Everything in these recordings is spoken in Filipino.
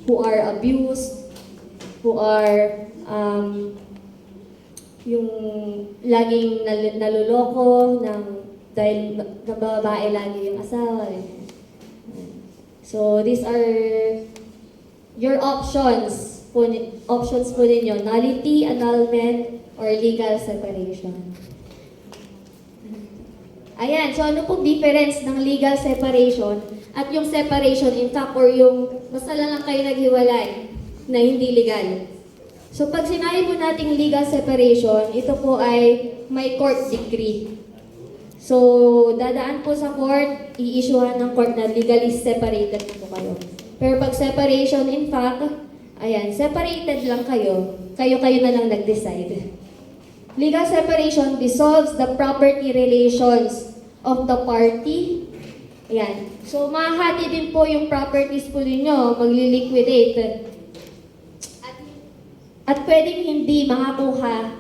who are abused, who are yung laging naluloko dahil nababae lagi yung asawa. So these are your options po ninyo, nullity, annulment, or legal separation. Ayan, so ano pong difference ng legal separation at yung separation in fact or yung basta lang kayo naghiwalay na hindi legal? So pag sinabi po nating legal separation, ito po ay may court decree. So dadaan po sa court, i-issuehan ng court na legally separated na po kayo. Pero pag separation in fact, ayan, separated lang kayo, kayo-kayo na lang nag-decide. Legal separation dissolves the property relations of the party. Ayan. So, mahati din po yung properties po ninyo, magli-liquidate. At pwedeng hindi makakuha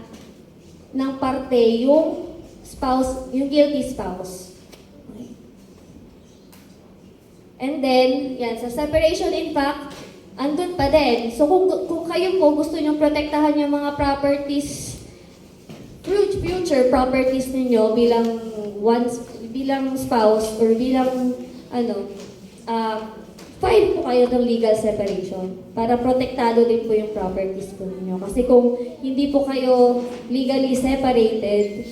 ng parte yung spouse, yung guilty spouse. Okay. And then, yan, sa separation in fact, andun pa din. So, kung kayo po gusto nyo protektahan yung mga properties, future properties ninyo bilang spouse or bilang file po kayo ng legal separation para protektado din po yung properties po ninyo. Kasi kung hindi po kayo legally separated,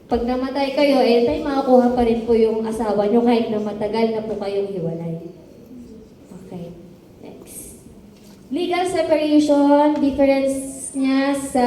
pag namatay kayo, may makakuha pa rin po yung asawa nyo kahit na matagal na po kayong hiwalay. Okay, next. Legal separation, difference niya sa